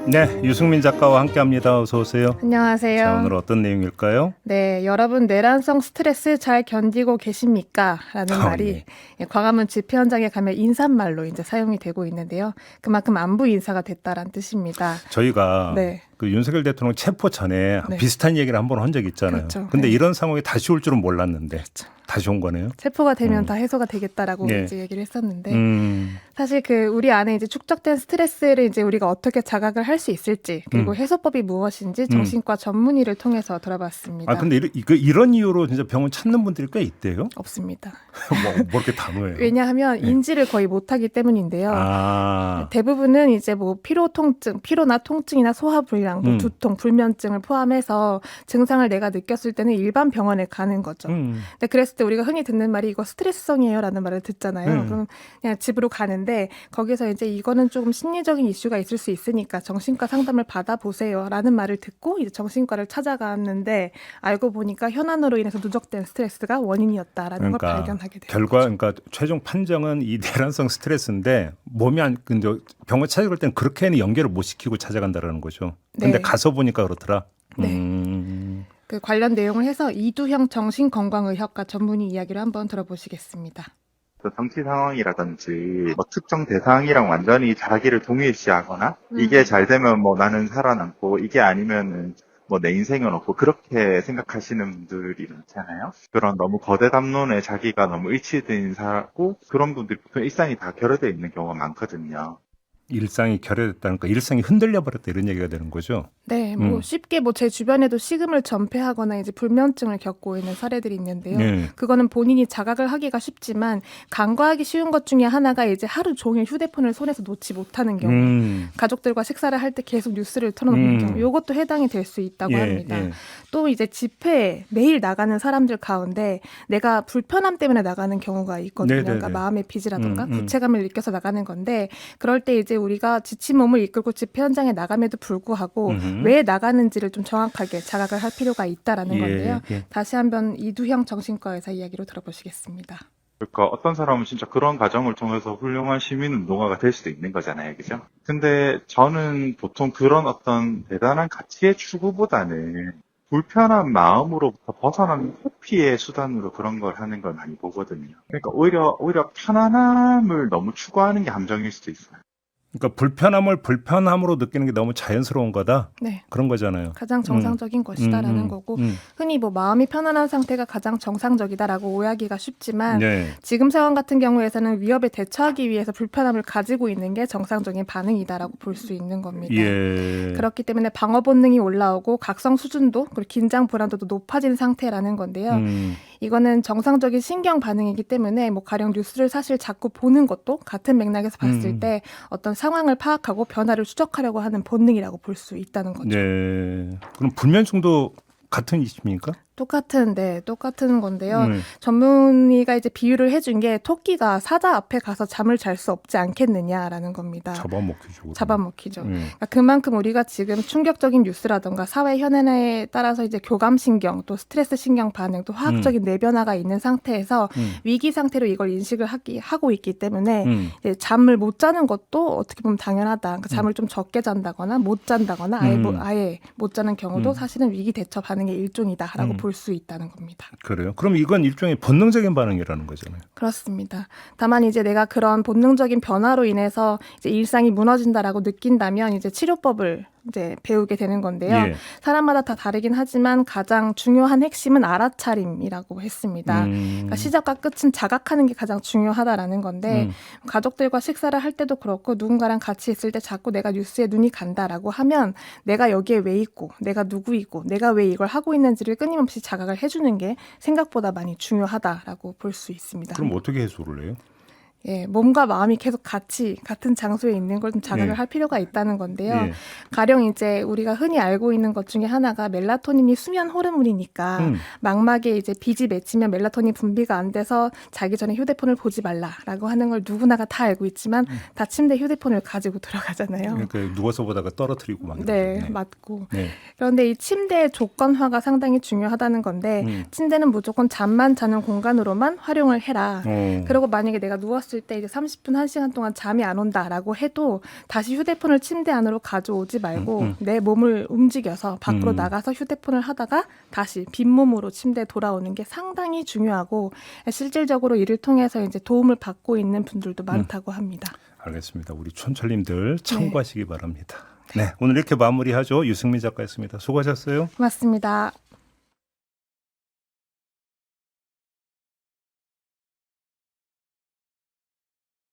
네, 유승민 작가와 함께합니다. 어서 오세요. 안녕하세요. 자, 오늘 어떤 내용일까요? 네, 여러분 내란성 스트레스 잘 견디고 계십니까? 라는 말이 광화문 집회 현장에 가면 인사말로 이제 사용이 되고 있는데요. 그만큼 안부 인사가 됐다라는 뜻입니다. 저희가 네. 그 윤석열 대통령 체포 전에 네. 비슷한 얘기를 한번 한 적이 있잖아요. 그렇죠. 근데 네. 이런 상황이 다시 올 줄은 몰랐는데 그렇죠. 다시 온 거네요. 체포가 되면 다 해소가 되겠다라고 네. 이제 얘기를 했었는데 사실 그 우리 안에 이제 축적된 스트레스를 이제 우리가 어떻게 자각을 할 수 있을지 그리고 해소법이 무엇인지 정신과 전문의를 통해서 들어봤습니다. 아 근데 이런 이유로 진짜 병원 찾는 분들이 꽤 있대요? 없습니다. 뭐 이렇게 단호해요? 왜냐하면 인지를 거의 못하기 때문인데요. 아, 대부분은 이제 뭐 피로 통증, 피로나 통증이나 소화불량, 뭐 두통, 불면증을 포함해서 증상을 내가 느꼈을 때는 일반 병원에 가는 거죠. 근데 그랬을 때 우리가 흔히 듣는 말이 이거 스트레스성이에요라는 말을 듣잖아요. 그럼 그냥 집으로 가는데 거기서 이제 이거는 조금 심리적인 이슈가 있을 수 있으니까 정신과 상담을 받아보세요라는 말을 듣고 이제 정신과를 찾아갔는데 알고 보니까 현안으로 인해서 누적된 스트레스가 원인이었다라는 걸 발견하게 돼요. 그러니까 최종 판정은 이 내란성 스트레스인데 몸이 근데 병원 찾아갈 땐 그렇게는 연결을 못 시키고 찾아간다라는 거죠. 근데 네. 가서 보니까 그렇더라. 네. 그 관련 내용을 해서 이두형 정신건강의학과 전문의 이야기를 한번 들어보시겠습니다. 정치 상황이라든지 뭐 특정 대상이랑 완전히 자기를 동일시하거나 이게 잘 되면 뭐 나는 살아남고 이게 아니면은 뭐 내 인생은 없고 그렇게 생각하시는 분들이 많잖아요. 그런 너무 거대 담론에 자기가 너무 일치된 인사고 그런 분들이 보통 일상이 다 결여되어 있는 경우가 많거든요. 일상이 결여됐다니까 일상이 흔들려 버렸다 이런 얘기가 되는 거죠. 네, 뭐 쉽게 뭐 제 주변에도 식음을 전폐하거나 이제 불면증을 겪고 있는 사례들이 있는데요. 네. 그거는 본인이 자각을 하기가 쉽지만 간과하기 쉬운 것 중에 하나가 이제 하루 종일 휴대폰을 손에서 놓지 못하는 경우, 가족들과 식사를 할 때 계속 뉴스를 틀어놓는 경우, 이것도 해당이 될 수 있다고 합니다. 또 이제 집회에 매일 나가는 사람들 가운데 내가 불편함 때문에 나가는 경우가 있거든요. 그러니까 마음의 빚이라든가 부채감을 느껴서 나가는 건데 그럴 때 이제 우리가 지친 몸을 이끌고 집회 현장에 나감에도 불구하고 왜 나가는지를 좀 정확하게 자각을 할 필요가 있다라는 건데요. 다시 한번 이두형 정신과 의사 이야기로 들어보시겠습니다. 그러니까 어떤 사람은 진짜 그런 과정을 통해서 훌륭한 시민운동가가 될 수도 있는 거잖아요. 그죠? 근데 저는 보통 그런 어떤 대단한 가치의 추구보다는 불편한 마음으로부터 벗어나는 회피의 수단으로 그런 걸 하는 걸 많이 보거든요. 그러니까 오히려 편안함을 너무 추구하는 게 함정일 수도 있어요. 그러니까 불편함을 불편함으로 느끼는 게 너무 자연스러운 거다. 네. 그런 거잖아요. 가장 정상적인 것이다라는 거고 흔히 뭐 마음이 편안한 상태가 가장 정상적이다라고 오해하기가 쉽지만 지금 상황 같은 경우에서는 위협에 대처하기 위해서 불편함을 가지고 있는 게 정상적인 반응이다라고 볼 수 있는 겁니다. 그렇기 때문에 방어 본능이 올라오고 각성 수준도 그리고 긴장 불안도도 높아진 상태라는 건데요. 이거는 정상적인 신경 반응이기 때문에 뭐 가령 뉴스를 사실 자꾸 보는 것도 같은 맥락에서 봤을 때 어떤 상황을 파악하고 변화를 추적하려고 하는 본능이라고 볼 수 있다는 거죠. 네. 그럼 불면증도 같은 이십니까? 똑같은 건데요. 전문의가 이제 비유를 해준 게 토끼가 사자 앞에 가서 잠을 잘 수 없지 않겠느냐라는 겁니다. 잡아먹히죠. 그러니까 그만큼 우리가 지금 충격적인 뉴스라든가 사회 현안에 따라서 이제 교감 신경 또 스트레스 신경 반응 또 화학적인 내변화가 있는 상태에서 위기 상태로 이걸 인식을 하고 있기 때문에 이제 잠을 못 자는 것도 어떻게 보면 당연하다. 그러니까 잠을 좀 적게 잔다거나 못 잔다거나 아예 못 자는 경우도 사실은 위기 대처 반응의 일종이다라고 볼 수 있다는 겁니다. 그래요? 그럼 이건 일종의 본능적인 반응이라는 거잖아요. 그렇습니다. 다만 이제 내가 그런 본능적인 변화로 인해서 이제 일상이 무너진다라고 느낀다면 이제 치료법을 이제 배우게 되는 건데요. 사람마다 다 다르긴 하지만 가장 중요한 핵심은 알아차림이라고 했습니다. 그러니까 시작과 끝은 자각하는 게 가장 중요하다라는 건데 가족들과 식사를 할 때도 그렇고 누군가랑 같이 있을 때 자꾸 내가 뉴스에 눈이 간다라고 하면 내가 여기에 왜 있고 내가 누구이고 내가 왜 이걸 하고 있는지를 끊임없이 자각을 해주는 게 생각보다 많이 중요하다라고 볼 수 있습니다. 그럼 어떻게 해소를 해요? 몸과 마음이 계속 같은 장소에 있는 걸 좀 자각을 할 필요가 있다는 건데요. 가령 이제 우리가 흔히 알고 있는 것 중에 하나가 멜라토닌이 수면 호르몬이니까 망막에 이제 빛이 맺히면 멜라토닌 분비가 안 돼서 자기 전에 휴대폰을 보지 말라라고 하는 걸 누구나가 다 알고 있지만 다 침대에 휴대폰을 가지고 들어가잖아요. 그러니까 누워서 보다가 떨어뜨리고 막. 네, 맞고. 그런데 이 침대의 조건화가 상당히 중요하다는 건데 침대는 무조건 잠만 자는 공간으로만 활용을 해라. 그리고 만약에 내가 누웠을 누웠을 때 이제 30분, 1시간 동안 잠이 안 온다라고 해도 다시 휴대폰을 침대 안으로 가져오지 말고 내 몸을 움직여서 밖으로 나가서 휴대폰을 하다가 다시 빈몸으로 침대에 돌아오는 게 상당히 중요하고 실질적으로 이를 통해서 이제 도움을 받고 있는 분들도 많다고 합니다. 알겠습니다. 우리 촌철님들 참고하시기 바랍니다. 네, 오늘 이렇게 마무리하죠. 유승민 작가였습니다. 수고하셨어요. 고맙습니다.